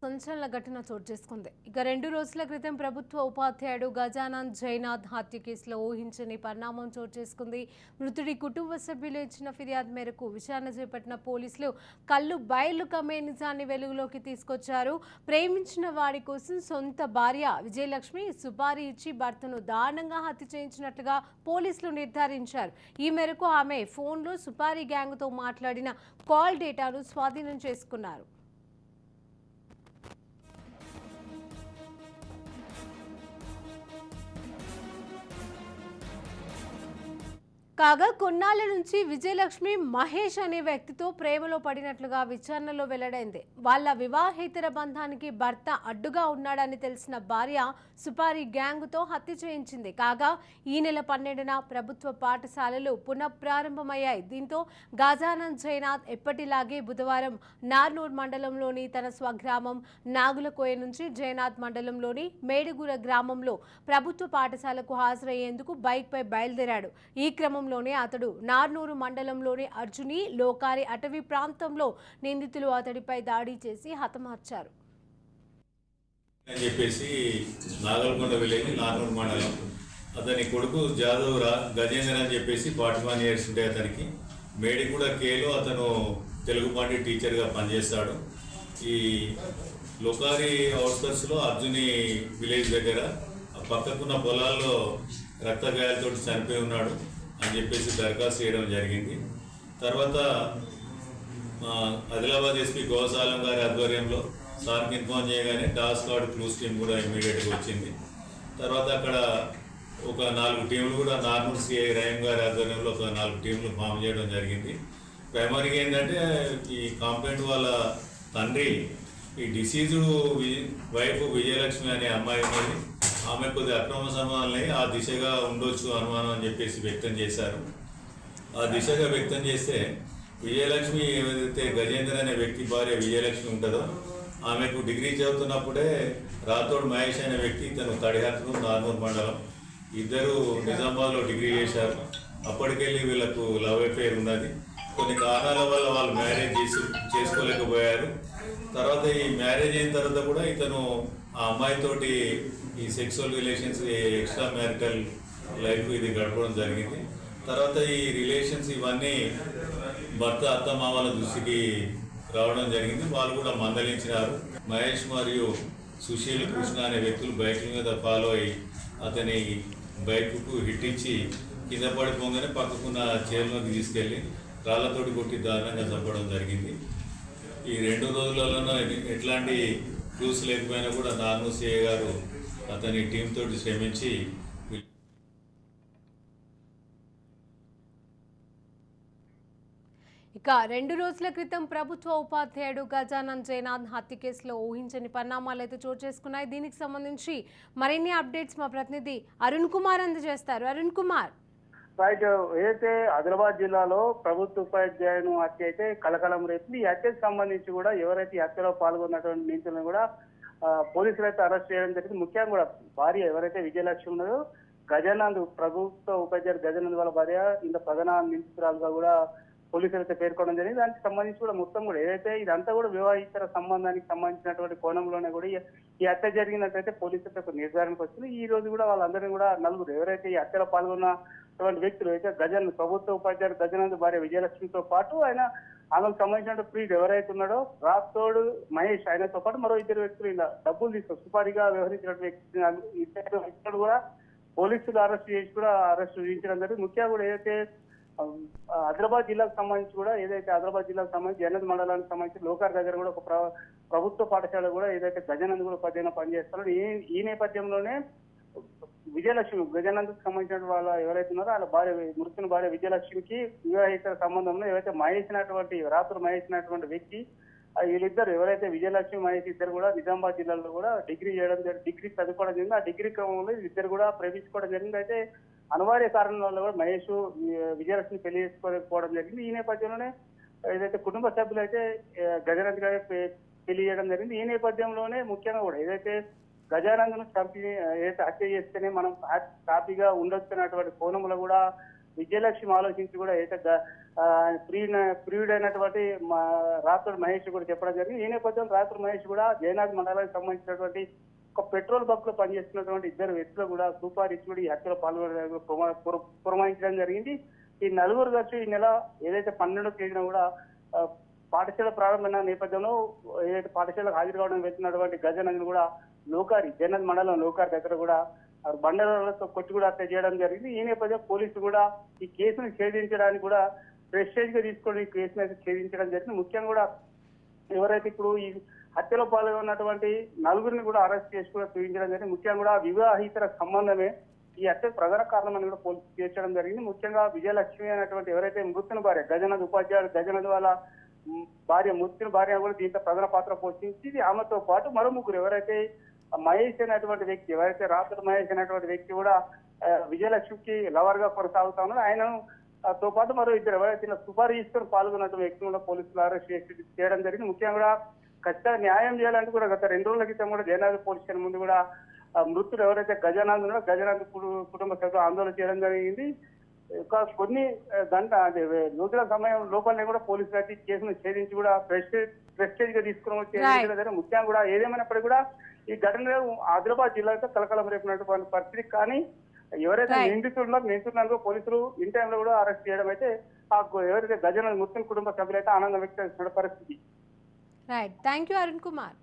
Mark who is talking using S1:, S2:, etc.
S1: సంచలన ఘటన చోటు చేసుకుంది. ఇక 2 రోజుల క్రితం ప్రభుత్వ ఉపాధ్యాయుడు గజానంద్ జైనాథ్ హత్య కేసులో ఊహించని పరిణామం చోటు చేసుకుంది. మృతుడి కుటుంబ సభ్యులు ఇచ్చిన ఫిర్యాదు మేరకు విచారణ చేపట్టిన పోలీసులు కళ్ళు బయలు కమ్మే నిజాన్ని వెలుగులోకి తీసుకొచ్చారు. ప్రేమించిన వాడి కోసం సొంత భార్య విజయలక్ష్మి సుపారీ ఇచ్చి భర్తను దారుణంగా హత్య చేయించినట్లుగా పోలీసులు నిర్ధారించారు. ఈ మేరకు ఆమె ఫోన్లో సుపారీ గ్యాంగ్తో మాట్లాడిన కాల్ డేటాను స్వాధీనం చేసుకున్నారు. కాగా కొన్నాళ్ల నుంచి విజయలక్ష్మి మహేష్ అనే వ్యక్తితో ప్రేమలో పడినట్లుగా విచారణలో వెల్లడైంది. వాళ్ళ వివాహేతర బంధానికి భర్త అడ్డుగా ఉన్నాడని తెలిసిన భార్య సుపారీ గ్యాంగ్తో హత్య చేయించింది. కాగా ఈ నెల 12న ప్రభుత్వ పాఠశాలలు పునఃప్రారంభమయ్యాయి. దీంతో గజానంద్ జైనాథ్ ఎప్పటిలాగే బుధవారం నార్నూర్ మండలంలోని తన స్వగ్రామం నాగులకోయ నుంచి జైనాథ్ మండలంలోని మేడిగూర గ్రామంలో ప్రభుత్వ పాఠశాలకు హాజరయ్యేందుకు బైక్పై బయలుదేరాడు. ఈ క్రమంలోనే అతడు నార్నూరు మండలంలోని అర్జుని లోకారి అటవీ ప్రాంతంలో నిందితులు అతడిపై దాడి చేసి హతమార్చారు.
S2: అని చెప్పేసి నాగల్కొండ విలేజ్ నార్నూరు మండలం అతని కొడుకు జాదవ్ గజేంద్ర అని చెప్పేసి 41 years ఉంటాయి అతనికి. మేడిగూడ కేలో అతను తెలుగు పండిట్ టీచర్గా పనిచేస్తాడు. ఈ లోకారి అవుట్స్కర్ట్స్లో అర్జుని విలేజ్ దగ్గర పక్కకున్న పొలాల్లో రక్త గాయాలతో చనిపోయి ఉన్నాడు అని చెప్పేసి దరఖాస్తు చేయడం జరిగింది. తర్వాత ఆదిలాబాద్ ఎస్పీ గోసాలం గారి ఆధ్వర్యంలో సార్కి ఇన్ఫార్మ్ చేయగానే టాస్క్ స్క్వాడ్ క్లూస్ టీం కూడా ఇమ్మీడియట్గా వచ్చింది. తర్వాత అక్కడ ఒక 4 టీంలు కూడా నార్మల్ సిఐ రహీం గారి ఆధ్వర్యంలో ఒక 4 టీంలు ఫామ్ చేయడం జరిగింది. ప్రైమరీగా ఏంటంటే ఈ కాంప్లైంట్ వాళ్ళ తండ్రి ఈ డిసీజ్డ్ వైఫ్ విజయలక్ష్మి అనే అమ్మాయి ఉన్నది. ఆమె కొద్ది అక్రమ సంబంధాలని ఆ దిశగా ఉండొచ్చు అనుమానం అని చెప్పేసి వ్యక్తం చేశారు. ఆ దిశగా వ్యక్తం చేస్తే విజయలక్ష్మి ఏదైతే గజేంద్ర అనే వ్యక్తి భార్య విజయలక్ష్మి ఉంటుందో ఆమెకు డిగ్రీ చదువుతున్నప్పుడే రాథోడ్ మహేష్ అనే వ్యక్తి తను తడిహత్ను నార్నూర్ మండలం ఇద్దరు నిజామాబాద్లో డిగ్రీ చేశారు. అప్పటికెళ్ళి వీళ్ళకు లవ్ అఫేర్ ఉన్నది. కొన్ని కారణాల వల్ల వాళ్ళు మ్యారేజ్ చేసుకోలేకపోయారు. తర్వాత ఈ మ్యారేజ్ అయిన తర్వాత కూడా ఇతను ఆ అమ్మాయితోటి ఈ sexual relations extra marital life ఇది గడపడం జరిగింది. తర్వాత ఈ రిలేషన్స్ ఇవన్నీ భర్త అత్తమామల దృష్టికి రావడం జరిగింది. వాళ్ళు కూడా మందలించినారు. మహేష్ మరియు సుశీల్ కృష్ణ అనే వ్యక్తులు బైకుల మీద ఫాలో అయ్యి అతని బైక్కు హిట్ ఇచ్చి కింద పడిపోగానే పక్కకున్న చైర్లోకి తీసుకెళ్ళి రాళ్లతోటి కొట్టి దారుణంగా చంపడం జరిగింది. ఈ 2 రోజులలో ఎట్లాంటి క్లూస్ లేకపోయినా కూడా నార్నూర్ సిఐ గారు అతని టీం తోటి శ్రమించి
S1: ఇక 2 రోజుల క్రితం ప్రభుత్వ ఉపాధ్యాయుడు గజానంద్ జైనాథ్ హత్య కేసులో ఊహించని పరిణామాలు అయితే చోటు చేసుకున్నాయి. దీనికి సంబంధించి మరిన్ని అప్డేట్స్ మా ప్రతినిధి అరుణ్ కుమార్ అందజేస్తారు. అరుణ్ కుమార్,
S3: రైట్. ఏదైతే ఆదిలాబాద్ జిల్లాలో ప్రభుత్వ ఉపాధ్యాయుని హత్య అయితే కలకలం రేపింది. ఈ హత్యకు సంబంధించి కూడా ఎవరైతే ఈ హత్యలో పాల్గొన్నటువంటి నిందితులను కూడా పోలీసులు అయితే అరెస్ట్ చేయడం జరిగింది. ముఖ్యంగా కూడా భార్య ఎవరైతే విజయలక్ష్మి ఉన్నదో గజానంద్ ప్రభుత్వ ఉపాధ్యాయుడు గజానంద్ వాళ్ళ భార్య ఇంత ప్రధాన నిందితురాలుగా కూడా పోలీసులు అయితే పేర్కొనడం జరిగింది. దానికి సంబంధించి కూడా మొత్తం కూడా ఏదైతే ఇదంతా కూడా వివాహితర సంబంధానికి సంబంధించినటువంటి కోణంలోనే కూడా ఈ హత్య జరిగినట్టయితే పోలీసులతో ఒక నిర్ధారణకు వచ్చింది. ఈ రోజు కూడా వాళ్ళందరినీ కూడా నలుగురు ఎవరైతే ఈ హత్యలో పాల్గొన్నటువంటి వ్యక్తులు అయితే ప్రభుత్వ ఉపాధ్యాయుడు గజానంద్ భార్య విజయలక్ష్మితో పాటు ఆమెకు సంబంధించిన ప్రీడ్ ఎవరైతే ఉన్నాడో రాథోడ్ మహేష్ ఆయనతో పాటు మరో 2 వ్యక్తులు ఇలా డబ్బులు తీసుకొని సుపారీగా వ్యవహరించిన వ్యక్తులు కూడా పోలీసులు అరెస్ట్ చేసి కూడా అరెస్ట్ విధించడం జరిగింది. ముఖ్యంగా కూడా ఏదైతే ఆదిలాబాద్ జిల్లాకు సంబంధించి కూడా ఆదిలాబాద్ జిల్లాకు సంబంధించి జనద్ మండలానికి సంబంధించి లోకార్ దగ్గర కూడా ఒక ప్రభుత్వ పాఠశాల కూడా ఏదైతే గజానంద్ కూడా ఉపాధ్యాయుని పనిచేస్తారో ఈ నేపథ్యంలోనే విజయలక్ష్మి గజానంద్కి సంబంధించిన వాళ్ళ ఎవరైతే ఉన్నారో వాళ్ళ భార్య మృతుని భార్య విజయలక్ష్మికి వివాహిత సంబంధంలో ఏవైతే రాత్రి మహేష్ అయినటువంటి వ్యక్తి వీళ్ళిద్దరు ఎవరైతే విజయలక్ష్మి మహేష్ ఇద్దరు కూడా నిజామాబాద్ జిల్లాలో కూడా డిగ్రీ చదువుకోవడం జరిగింది. ఆ డిగ్రీ క్రమంలో ఇద్దరు కూడా ప్రేమించుకోవడం జరిగింది. అయితే అనివార్య కారణాల వల్ల కూడా మహేష్ విజయలక్ష్మి పెళ్లి చేసుకోకపోవడం జరిగింది. ఈ నేపథ్యంలోనే ఏదైతే కుటుంబ సభ్యులు అయితే గజానంద్ గారి పెళ్లి చేయడం జరిగింది. ఈ నేపథ్యంలోనే ముఖ్యంగా కూడా ఏదైతే గజానంద్ను చంపి ఏదైతే హత్య చేస్తేనే మనం హ్యాపీగా ఉండొచ్చు అన్నటువంటి కోణంలో కూడా విజయలక్ష్మి ఆలోచించి కూడా ప్రియుడైనటువంటి రాత్రుడు మహేష్ కూడా చెప్పడం జరిగింది. ఈ నేపథ్యంలో రాత్రుడు మహేష్ కూడా జయనాథ్ మండలానికి సంబంధించినటువంటి ఒక పెట్రోల్ బంక్ లో పనిచేస్తున్నటువంటి ఇద్దరు వ్యక్తులు కూడా సూపర్ ఇచ్చి కూడా ఈ హత్యలో పురమాయించడం జరిగింది. ఈ నలుగురు కలిసి ఈ నెల ఏదైతే 12వ తేదీన కూడా పాఠశాల ప్రారంభమైన నేపథ్యంలో ఏదైతే పాఠశాలకు హాజరు కావడం వెళ్తున్నటువంటి గజనని కూడా లోకారి జయనాథ్ మండలం లోకారి దగ్గర కూడా బండలతో కొట్టి కూడా హత్య చేయడం జరిగింది. ఈ నేపథ్యం పోలీసులు కూడా ఈ కేసును ఛేదించడానికి కూడా ప్రెస్టేజ్ గా తీసుకొని ఈ కేసును అయితే ఛేదించడం జరిగింది. ముఖ్యంగా కూడా ఎవరైతే ఇప్పుడు ఈ హత్యలో పాల్గొన్నటువంటి నలుగురిని కూడా అరెస్ట్ చేసి కూడా చూపించడం జరిగింది. ముఖ్యంగా కూడా వివాహితర సంబంధమే ఈ హత్య ప్రధాన కారణమని కూడా పోలీసులు చేర్చడం జరిగింది. ముఖ్యంగా విజయలక్ష్మి అనేటువంటి ఎవరైతే మృతుని భార్య గజనాథ్ ఉపాధ్యాయుడు గజనాథ్ వాళ్ళ భార్య మృతుని భార్య కూడా దీంట్లో ప్రధాన పాత్ర పోషించి ఆమెతో పాటు మరో ముగ్గురు ఎవరైతే మహేష్ అనేటువంటి వ్యక్తి ఎవరైతే రాత్రి మహేష్ అనేటువంటి వ్యక్తి కూడా విజయలక్ష్మికి లవర్ గా కొనసాగుతా ఉన్నారు. ఆయన తో పాటు మరో ఇద్దరు ఎవరైతే సుపారీసుకొని పాల్గొన్నటువంటి వ్యక్తులు కూడా పోలీసులు అరెస్ట్ చేయడం జరిగింది. ముఖ్యంగా కూడా ఖచ్చితంగా న్యాయం చేయాలంటే కూడా గత 2 రోజుల క్రితం కూడా జయనాథ్ పోలీస్ స్టేషన్ ముందు కూడా మృతుడు ఎవరైతే గజనాథ్ ఉన్నారో గజనాథ్ కుటుంబ సభ్యులు ఆందోళన చేయడం జరిగింది. కొన్ని రోజుల సమయం లోపలనే కూడా పోలీసులు అయితే కేసును ఛేదించి కూడా ప్రెస్టేజ్ గా తీసుకుని ముఖ్యంగా కూడా ఏదేమైనప్పటికీ కూడా ఈ ఘటన ఆదిలాబాద్ జిల్లాతో కలకలం రేపినటువంటి పరిస్థితి. కానీ ఎవరైతే నిందితున్నారో పోలీసులు ఇన్ టైంలో కూడా అరెస్ట్ చేయడం అయితే ఎవరైతే గజనాథ్ ముస్లిం కుటుంబ సభ్యులైతే ఆనందం వ్యక్తం చేస్తున్న పరిస్థితి.
S1: Right, thank you Arun Kumar.